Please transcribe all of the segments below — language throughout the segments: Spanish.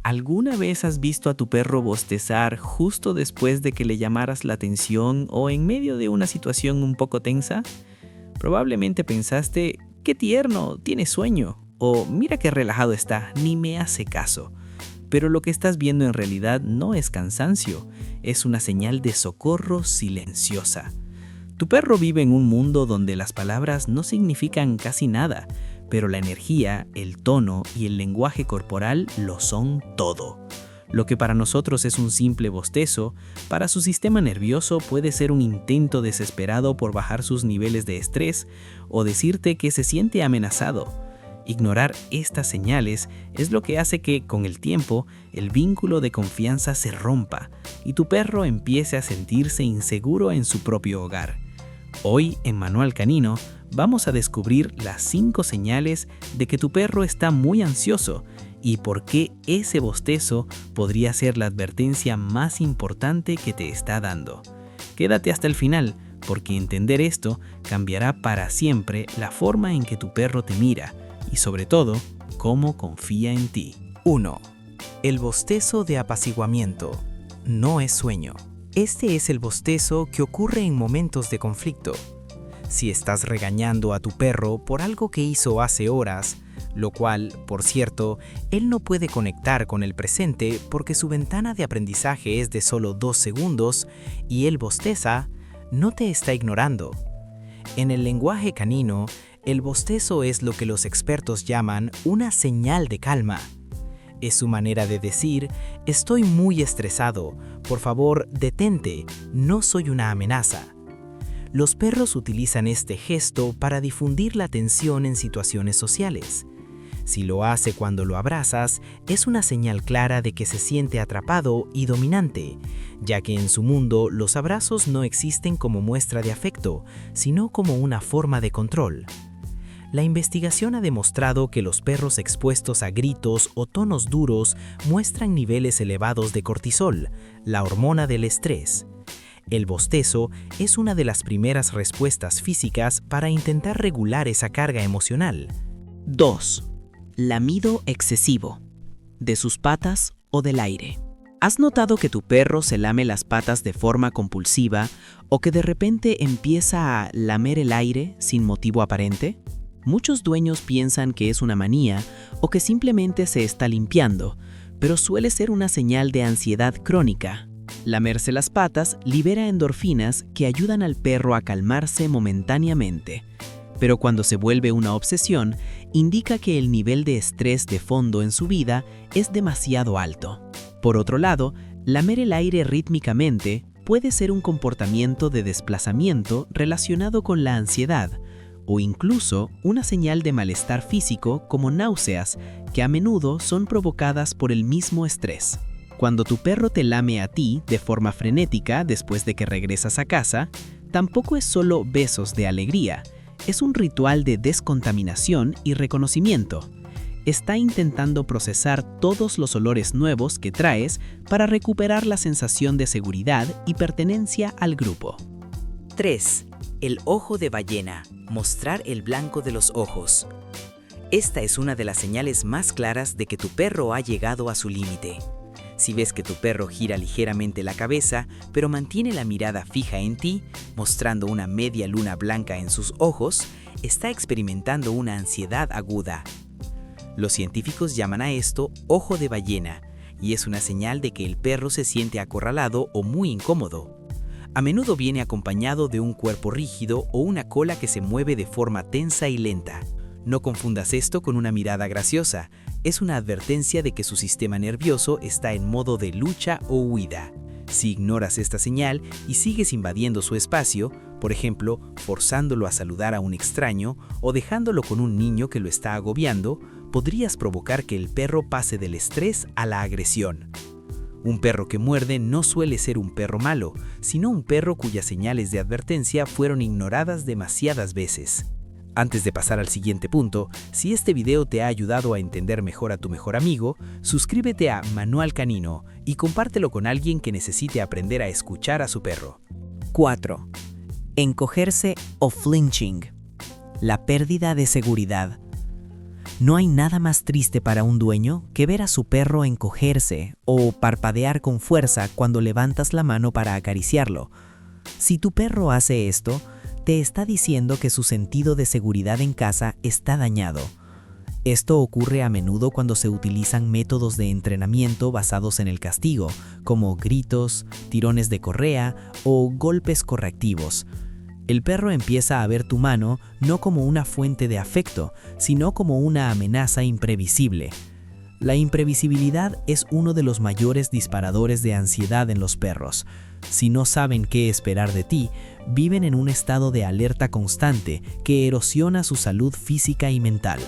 ¿Alguna vez has visto a tu perro bostezar justo después de que le llamaras la atención o en medio de una situación un poco tensa? Probablemente pensaste, ¡qué tierno! Tiene sueño. O mira qué relajado está, ni me hace caso. Pero lo que estás viendo en realidad no es cansancio, es una señal de socorro silenciosa. Tu perro vive en un mundo donde las palabras no significan casi nada, pero la energía, el tono y el lenguaje corporal lo son todo. Lo que para nosotros es un simple bostezo, para su sistema nervioso puede ser un intento desesperado por bajar sus niveles de estrés o decirte que se siente amenazado. Ignorar estas señales es lo que hace que, con el tiempo, el vínculo de confianza se rompa y tu perro empiece a sentirse inseguro en su propio hogar. Hoy, en Manual Canino, vamos a descubrir las 5 señales de que tu perro está muy ansioso y por qué ese bostezo podría ser la advertencia más importante que te está dando. Quédate hasta el final, porque entender esto cambiará para siempre la forma en que tu perro te mira y, sobre todo, cómo confía en ti. 1. El bostezo de apaciguamiento. No es sueño. Este es el bostezo que ocurre en momentos de conflicto. Si estás regañando a tu perro por algo que hizo hace horas, lo cual, por cierto, él no puede conectar con el presente porque su ventana de aprendizaje es de solo 2 segundos y él bosteza, no te está ignorando. En el lenguaje canino, el bostezo es lo que los expertos llaman una señal de calma. Es su manera de decir, estoy muy estresado, por favor, detente, no soy una amenaza. Los perros utilizan este gesto para difundir la tensión en situaciones sociales. Si lo hace cuando lo abrazas, es una señal clara de que se siente atrapado y dominante, ya que en su mundo los abrazos no existen como muestra de afecto, sino como una forma de control. La investigación ha demostrado que los perros expuestos a gritos o tonos duros muestran niveles elevados de cortisol, la hormona del estrés. El bostezo es una de las primeras respuestas físicas para intentar regular esa carga emocional. 2. Lamido excesivo. ¿De sus patas o del aire? ¿Has notado que tu perro se lame las patas de forma compulsiva o que de repente empieza a lamer el aire sin motivo aparente? Muchos dueños piensan que es una manía o que simplemente se está limpiando, pero suele ser una señal de ansiedad crónica. Lamerse las patas libera endorfinas que ayudan al perro a calmarse momentáneamente. Pero cuando se vuelve una obsesión, indica que el nivel de estrés de fondo en su vida es demasiado alto. Por otro lado, lamer el aire rítmicamente puede ser un comportamiento de desplazamiento relacionado con la ansiedad, o incluso una señal de malestar físico como náuseas, que a menudo son provocadas por el mismo estrés. Cuando tu perro te lame a ti de forma frenética después de que regresas a casa, tampoco es solo besos de alegría, es un ritual de descontaminación y reconocimiento. Está intentando procesar todos los olores nuevos que traes para recuperar la sensación de seguridad y pertenencia al grupo. 3. El ojo de ballena. Mostrar el blanco de los ojos. Esta es una de las señales más claras de que tu perro ha llegado a su límite. Si ves que tu perro gira ligeramente la cabeza, pero mantiene la mirada fija en ti, mostrando una media luna blanca en sus ojos, está experimentando una ansiedad aguda. Los científicos llaman a esto ojo de ballena, y es una señal de que el perro se siente acorralado o muy incómodo. A menudo viene acompañado de un cuerpo rígido o una cola que se mueve de forma tensa y lenta. No confundas esto con una mirada graciosa, es una advertencia de que su sistema nervioso está en modo de lucha o huida. Si ignoras esta señal y sigues invadiendo su espacio, por ejemplo, forzándolo a saludar a un extraño o dejándolo con un niño que lo está agobiando, podrías provocar que el perro pase del estrés a la agresión. Un perro que muerde no suele ser un perro malo, sino un perro cuyas señales de advertencia fueron ignoradas demasiadas veces. Antes de pasar al siguiente punto, si este video te ha ayudado a entender mejor a tu mejor amigo, suscríbete a Manual Canino y compártelo con alguien que necesite aprender a escuchar a su perro. 4. Encogerse o flinching. La pérdida de seguridad. No hay nada más triste para un dueño que ver a su perro encogerse o parpadear con fuerza cuando levantas la mano para acariciarlo. Si tu perro hace esto, te está diciendo que su sentido de seguridad en casa está dañado. Esto ocurre a menudo cuando se utilizan métodos de entrenamiento basados en el castigo, como gritos, tirones de correa o golpes correctivos. El perro empieza a ver tu mano no como una fuente de afecto, sino como una amenaza imprevisible. La imprevisibilidad es uno de los mayores disparadores de ansiedad en los perros. Si no saben qué esperar de ti, viven en un estado de alerta constante que erosiona su salud física y mental.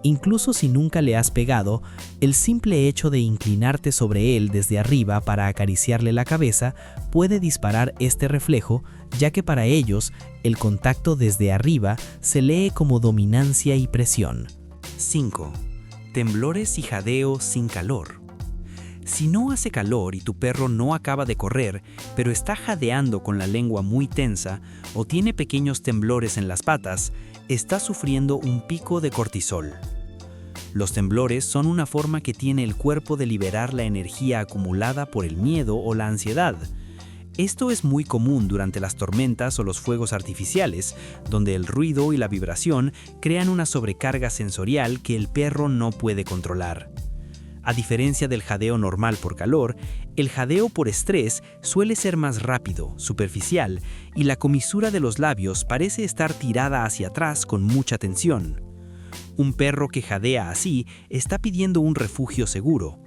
Incluso si nunca le has pegado, el simple hecho de inclinarte sobre él desde arriba para acariciarle la cabeza puede disparar este reflejo, ya que para ellos, el contacto desde arriba se lee como dominancia y presión. 5. Temblores y jadeo sin calor. Si no hace calor y tu perro no acaba de correr, pero está jadeando con la lengua muy tensa o tiene pequeños temblores en las patas, está sufriendo un pico de cortisol. Los temblores son una forma que tiene el cuerpo de liberar la energía acumulada por el miedo o la ansiedad. Esto es muy común durante las tormentas o los fuegos artificiales, donde el ruido y la vibración crean una sobrecarga sensorial que el perro no puede controlar. A diferencia del jadeo normal por calor, el jadeo por estrés suele ser más rápido, superficial, y la comisura de los labios parece estar tirada hacia atrás con mucha tensión. Un perro que jadea así está pidiendo un refugio seguro.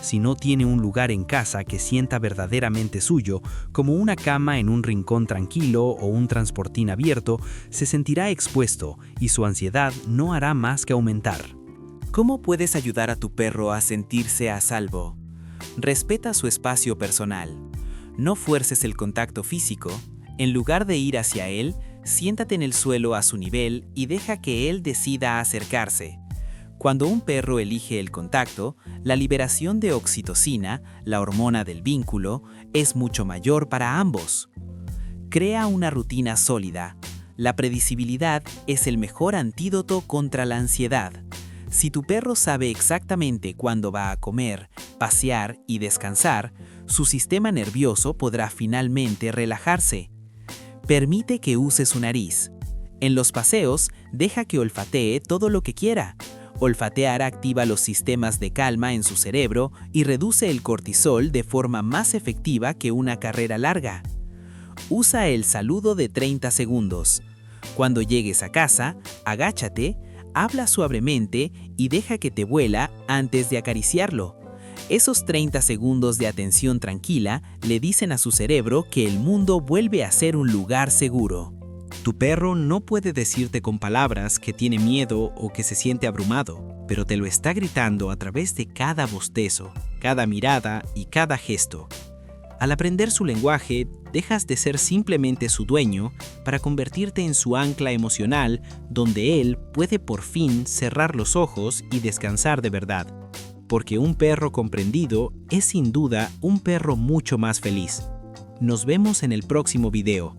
Si no tiene un lugar en casa que sienta verdaderamente suyo, como una cama en un rincón tranquilo o un transportín abierto, se sentirá expuesto y su ansiedad no hará más que aumentar. ¿Cómo puedes ayudar a tu perro a sentirse a salvo? Respeta su espacio personal. No fuerces el contacto físico. En lugar de ir hacia él, siéntate en el suelo a su nivel y deja que él decida acercarse. Cuando un perro elige el contacto, la liberación de oxitocina, la hormona del vínculo, es mucho mayor para ambos. Crea una rutina sólida. La predecibilidad es el mejor antídoto contra la ansiedad. Si tu perro sabe exactamente cuándo va a comer, pasear y descansar, su sistema nervioso podrá finalmente relajarse. Permite que use su nariz. En los paseos, deja que olfatee todo lo que quiera. Olfatear activa los sistemas de calma en su cerebro y reduce el cortisol de forma más efectiva que una carrera larga. Usa el saludo de 30 segundos. Cuando llegues a casa, agáchate, habla suavemente y deja que te vuela antes de acariciarlo. Esos 30 segundos de atención tranquila le dicen a su cerebro que el mundo vuelve a ser un lugar seguro. Tu perro no puede decirte con palabras que tiene miedo o que se siente abrumado, pero te lo está gritando a través de cada bostezo, cada mirada y cada gesto. Al aprender su lenguaje, dejas de ser simplemente su dueño para convertirte en su ancla emocional, donde él puede por fin cerrar los ojos y descansar de verdad. Porque un perro comprendido es sin duda un perro mucho más feliz. Nos vemos en el próximo video.